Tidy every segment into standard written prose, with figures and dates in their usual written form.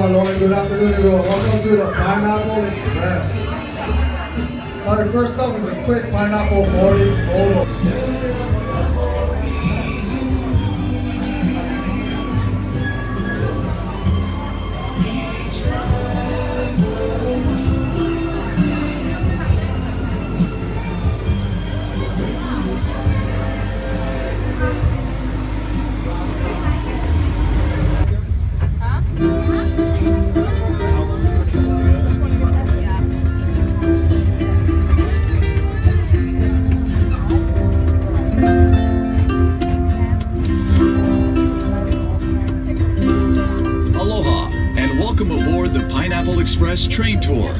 Aloha and good afternoon everyone. Welcome to the Pineapple Express. Our first up is a quick pineapple morning photo. Express train tour.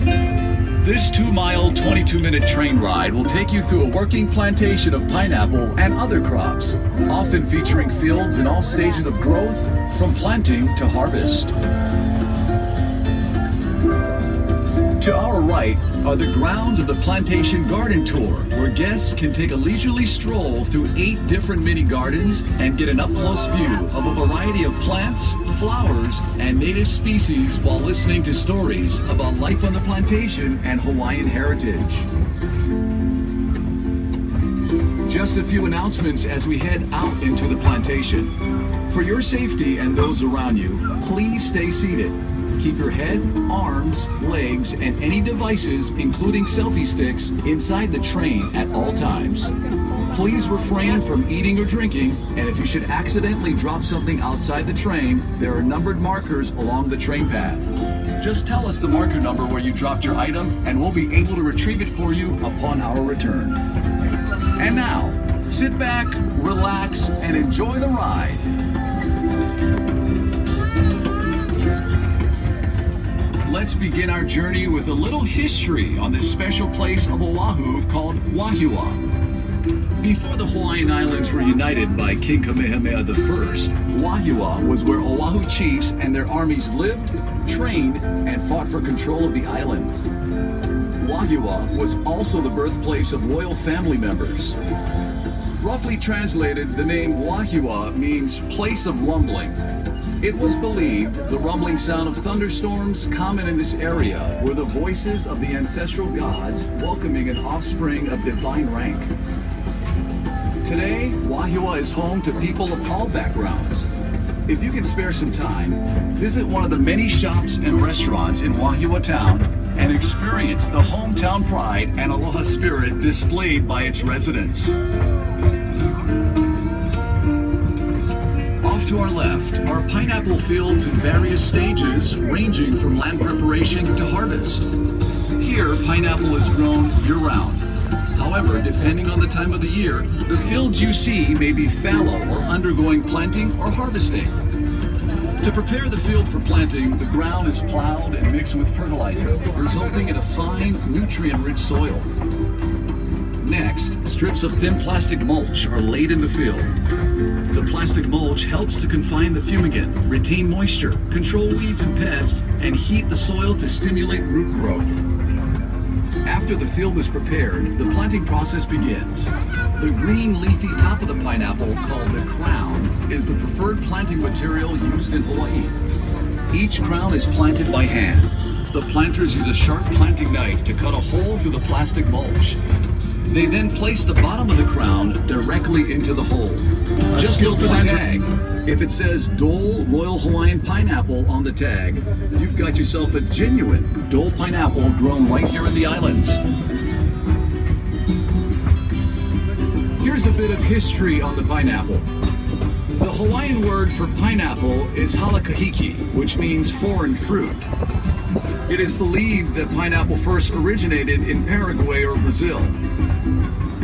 This 2-mile, 22-minute train ride will take you through a working plantation of pineapple and other crops, often featuring fields in all stages of growth, from planting to harvest. To our right are the grounds of the Plantation Garden Tour, where guests can take a leisurely stroll through 8 different mini gardens and get an up-close view of a variety of plants, flowers, and native species while listening to stories about life on the plantation and Hawaiian heritage. Just a few announcements as we head out into the plantation. For your safety and those around you, please stay seated. Keep your head, arms, legs, and any devices, including selfie sticks, inside the train at all times. Please refrain from eating or drinking, and if you should accidentally drop something outside the train, there are numbered markers along the train path. Just tell us the marker number where you dropped your item, and we'll be able to retrieve it for you upon our return. And now, sit back, relax, and enjoy the ride. Let's begin our journey with a little history on this special place of Oahu called Wahiawa. Before the Hawaiian Islands were united by King Kamehameha I, Wahiawa was where Oahu chiefs and their armies lived, trained, and fought for control of the island. Wahiawa was also the birthplace of royal family members. Roughly translated, the name Wahiawa means place of rumbling. It was believed the rumbling sound of thunderstorms common in this area were the voices of the ancestral gods welcoming an offspring of divine rank. Today, Wahiawa is home to people of all backgrounds. If you can spare some time, visit one of the many shops and restaurants in Wahiawa town and experience the hometown pride and aloha spirit displayed by its residents. To our left are pineapple fields in various stages, ranging from land preparation to harvest. Here, pineapple is grown year-round. However, depending on the time of the year, the fields you see may be fallow or undergoing planting or harvesting. To prepare the field for planting, the ground is plowed and mixed with fertilizer, resulting in a fine, nutrient-rich soil. Next, strips of thin plastic mulch are laid in the field. The plastic mulch helps to confine the fumigant, retain moisture, control weeds and pests, and heat the soil to stimulate root growth. After the field is prepared, the planting process begins. The green leafy top of the pineapple, called the crown, is the preferred planting material used in Hawaii. Each crown is planted by hand. The planters use a sharp planting knife to cut a hole through the plastic mulch. They then place the bottom of the crown directly into the hole. Just look for the tag. If it says Dole Royal Hawaiian Pineapple on the tag, you've got yourself a genuine Dole pineapple grown right here in the islands. Here's a bit of history on the pineapple. The Hawaiian word for pineapple is halakahiki, which means foreign fruit. It is believed that pineapple first originated in Paraguay or Brazil.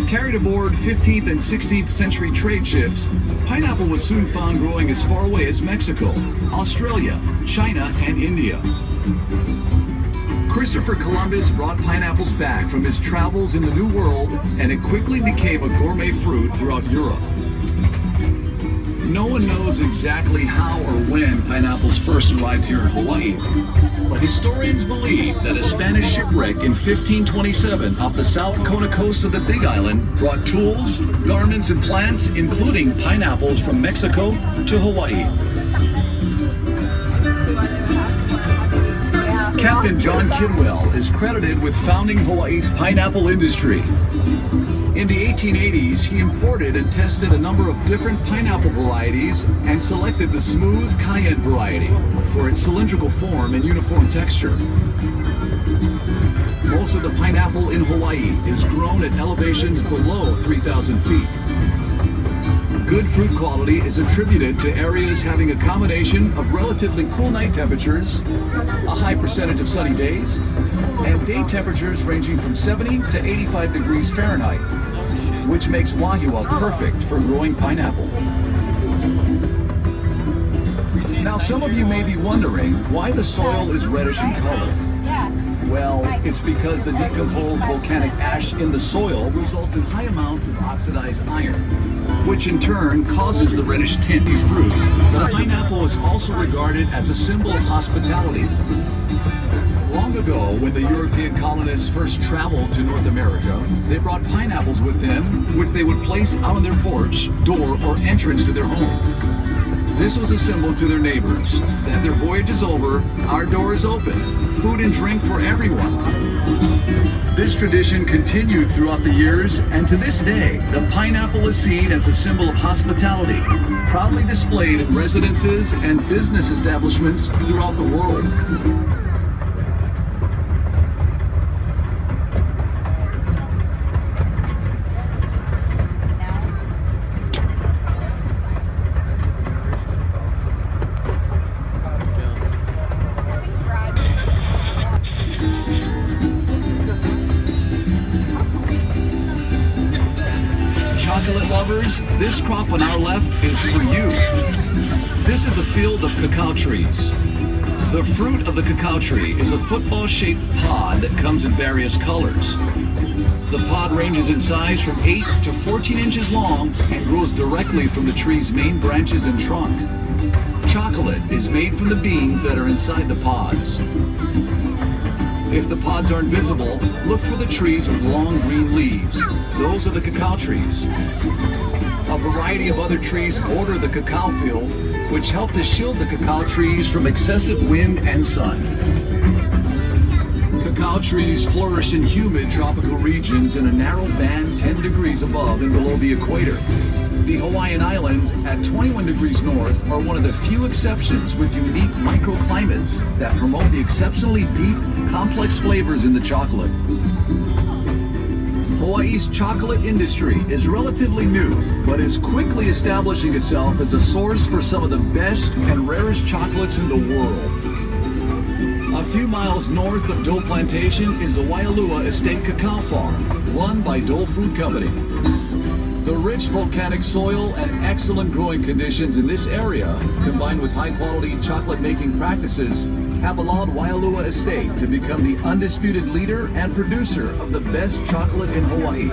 Carried aboard 15th and 16th century trade ships, pineapple was soon found growing as far away as Mexico, Australia, China, and India. Christopher Columbus brought pineapples back from his travels in the New World, and it quickly became a gourmet fruit throughout Europe. No one knows exactly how or when pineapples first arrived here in Hawaii, but historians believe that a Spanish shipwreck in 1527 off the South Kona coast of the Big Island brought tools, garments, and plants, including pineapples, from Mexico to Hawaii. Captain John Kidwell is credited with founding Hawaii's pineapple industry. In the 1880s, he imported and tested a number of different pineapple varieties and selected the smooth cayenne variety for its cylindrical form and uniform texture. Most of the pineapple in Hawaii is grown at elevations below 3,000 feet. Good fruit quality is attributed to areas having a combination of relatively cool night temperatures, a high percentage of sunny days, and day temperatures ranging from 70 to 85 degrees Fahrenheit, which makes Wahiawa perfect for growing pineapple. Now, some of you may be wondering why the soil is reddish in color. Well, it's because the decomposed volcanic ash in the soil results in high amounts of oxidized iron, which in turn causes the reddish tint of fruit. The pineapple is also regarded as a symbol of hospitality. Long ago, when the European colonists first traveled to North America, they brought pineapples with them, which they would place out on their porch, door, or entrance to their home. This was a symbol to their neighbors that their voyage is over, our door is open, food and drink for everyone. This tradition continued throughout the years, and to this day, the pineapple is seen as a symbol of hospitality, proudly displayed in residences and business establishments throughout the world. Chocolate lovers, this crop on our left is for you. This is a field of cacao trees. The fruit of the cacao tree is a football-shaped pod that comes in various colors. The pod ranges in size from 8 to 14 inches long and grows directly from the tree's main branches and trunk. Chocolate is made from the beans that are inside the pods. If the pods aren't visible, look for the trees with long green leaves. Those are the cacao trees. A variety of other trees border the cacao field, which help to shield the cacao trees from excessive wind and sun. Cacao trees flourish in humid tropical regions in a narrow band 10 degrees above and below the equator. The Hawaiian Islands at 21 degrees north are one of the few exceptions with unique microclimates that promote the exceptionally deep, complex flavors in the chocolate. Hawaii's chocolate industry is relatively new, but is quickly establishing itself as a source for some of the best and rarest chocolates in the world. A few miles north of Dole Plantation is the Waialua Estate Cacao Farm, run by Dole Food Company. The rich volcanic soil and excellent growing conditions in this area, combined with high-quality chocolate-making practices, have allowed Waialua Estate to become the undisputed leader and producer of the best chocolate in Hawaii.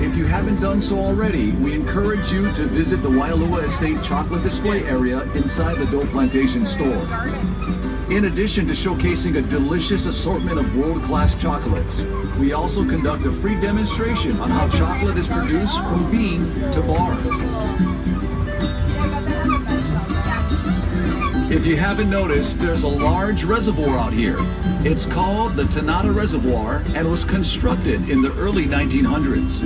If you haven't done so already, we encourage you to visit the Waialua Estate chocolate display area inside the Dole Plantation store. In addition to showcasing a delicious assortment of world-class chocolates, we also conduct a free demonstration on how chocolate is produced from bean to bar. If you haven't noticed, there's a large reservoir out here. It's called the Tanana Reservoir and was constructed in the early 1900s.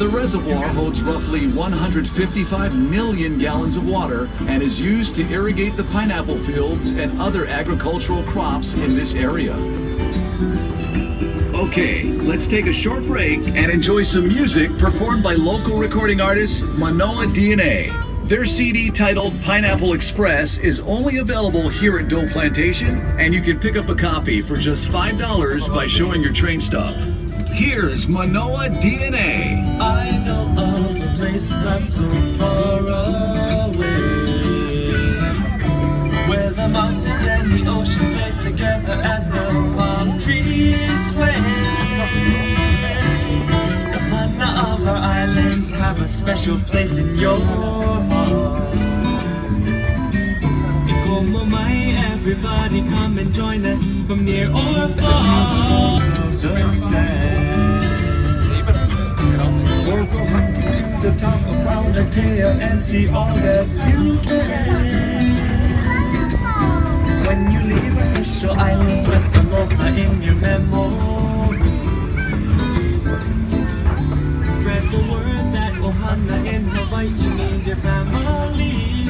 The reservoir holds roughly 155 million gallons of water and is used to irrigate the pineapple fields and other agricultural crops in this area. Okay, let's take a short break and enjoy some music performed by local recording artist Manoa DNA. Their CD titled Pineapple Express is only available here at Dole Plantation, and you can pick up a copy for just $5 by showing your train stop. Here's Manoa DNA. I know of a place not so far away, where the mountains and the ocean play together as the palm trees sway. The mana of our islands have a special place in your heart. In Komomai, everybody come and join us from near or far. Just say, or go hike to the top of Mauna Kea and see all that you can. When you leave us to special islands with aloha in your memo. Spread the word that ohana in Hawaii means your family.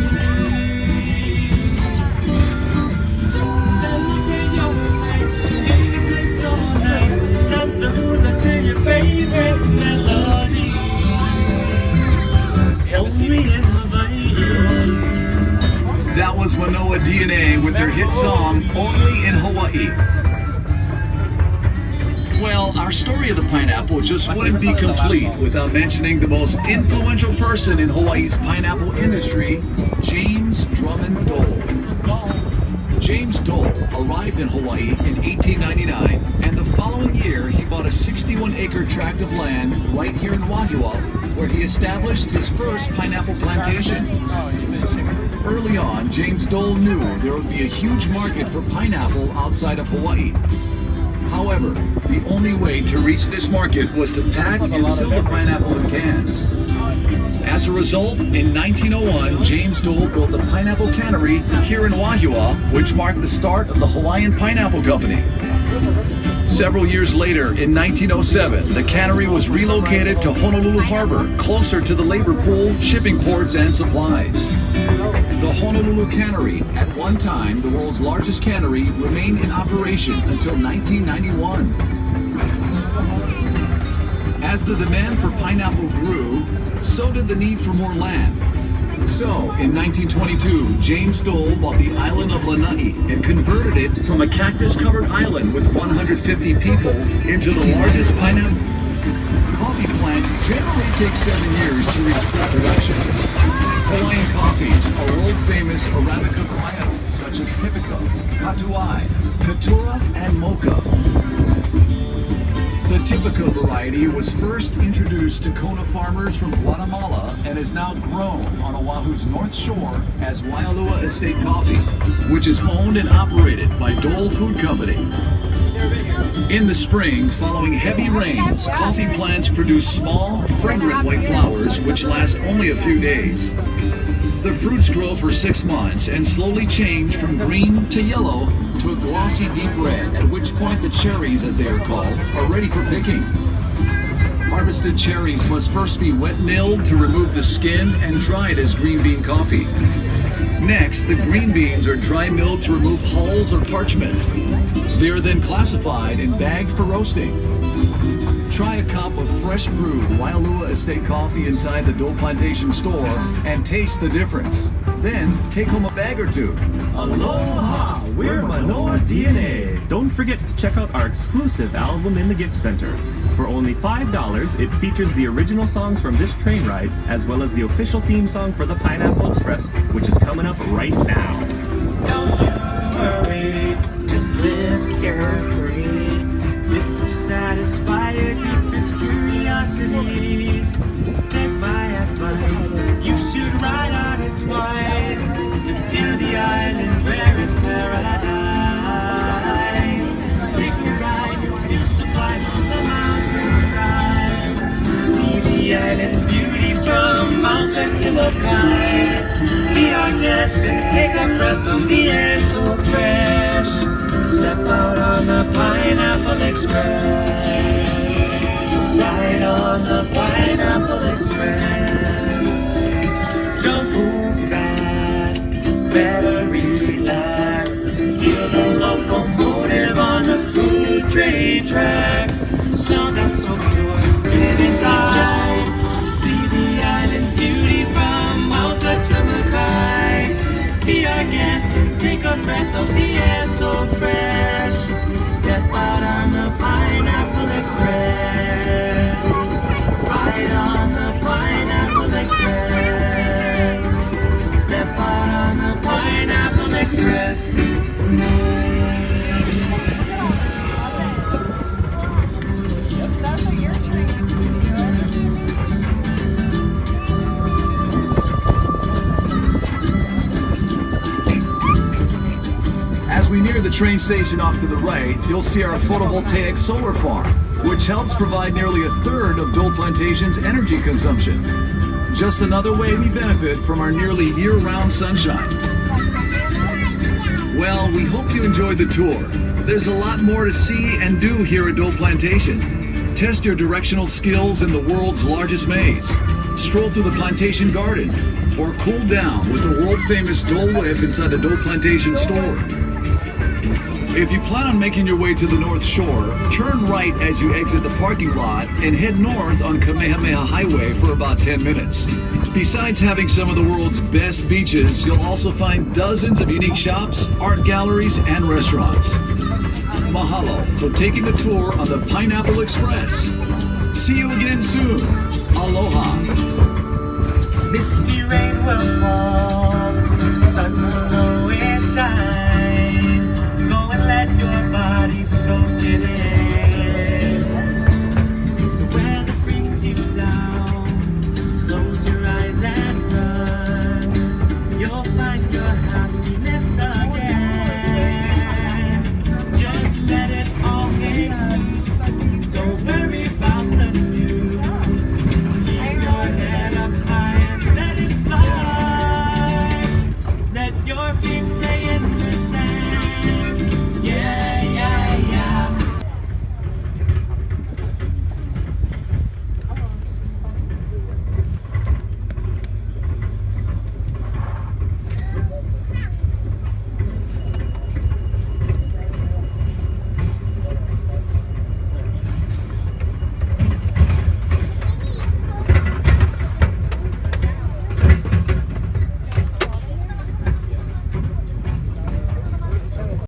Celebrate your life in the place so nice. Dance the hula to your favorite melody. Only in Hawaii. That was Manoa DNA with their hit song, Only in Hawaii. Well, our story of the pineapple just wouldn't be complete without mentioning the most influential person in Hawaii's pineapple industry, James Drummond Dole. James Dole arrived in Hawaii in 1899, and the following year he bought a 61-acre tract of land right here in Wahiawa, where he established his first pineapple plantation. Early on, James Dole knew there would be a huge market for pineapple outside of Hawaii. However, the only way to reach this market was to pack and sell the pineapple in cans. As a result, in 1901, James Dole built the Pineapple Cannery here in Wahiawa, which marked the start of the Hawaiian Pineapple Company. Several years later, in 1907, the cannery was relocated to Honolulu Harbor, closer to the labor pool, shipping ports, and supplies. The Honolulu Cannery, at one time the world's largest cannery, remained in operation until 1991. As the demand for pineapple grew, so did the need for more land. So, in 1922, James Dole bought the island of Lanai and converted it from a cactus-covered island with 150 people into the largest pineapple. Coffee plants generally take 7 years to reach full production. Hawaiian coffees are world-famous Arabica varieties such as Typica, Katuai, Katura, and Mocha. The Typica variety was first introduced to Kona farmers from Guatemala and is now grown on Oahu's North Shore as Waialua Estate Coffee, which is owned and operated by Dole Food Company. In the spring, following heavy rains, coffee plants produce small, fragrant white flowers which last only a few days. The fruits grow for 6 months and slowly change from green to yellow to a glossy deep red, at which point the cherries, as they are called, are ready for picking. Harvested cherries must first be wet milled to remove the skin and dried as green bean coffee. Next, the green beans are dry milled to remove hulls or parchment. They are then classified and bagged for roasting. Try a cup of fresh brewed Waialua Estate coffee inside the Dole Plantation store and taste the difference. Then take home a bag or two. Aloha! We're Manoa DNA. Don't forget to check out our exclusive album in the gift center. For only $5, it features the original songs from this train ride, as well as the official theme song for the Pineapple Express, which is coming up right now. Don't you worry, just live carefree. This to satisfy your deepest curiosities. Take my advice, you should ride on it twice to feel the island's rarest paradise. Take a ride, you'll feel sublime on the mountainside. See the island's beauty from mountain to Makai. Be our guest and take a breath of the air so fresh. Step out on the Pineapple Express. Ride on the Pineapple Express. Don't move fast, better relax. Feel the locomotive on the smooth train tracks. Smell that so pure, this inside. See the island's beauty from Mauka to Makai. Be our guest and take a breath of the air so fresh. Step out on the Pineapple Express. Ride on the Pineapple Express. Step out on the Pineapple Express. As we near the train station off to the right, you'll see our photovoltaic solar farm, which helps provide nearly a third of Dole Plantation's energy consumption. Just another way we benefit from our nearly year-round sunshine. Well, we hope you enjoyed the tour. There's a lot more to see and do here at Dole Plantation. Test your directional skills in the world's largest maze. Stroll through the plantation garden, or cool down with the world-famous Dole Whip inside the Dole Plantation store. If you plan on making your way to the North Shore, turn right as you exit the parking lot and head north on Kamehameha Highway for about 10 minutes. Besides having some of the world's best beaches, you'll also find dozens of unique shops, art galleries, and restaurants. Mahalo for taking a tour on the Pineapple Express. See you again soon. Aloha. Misty rain will fall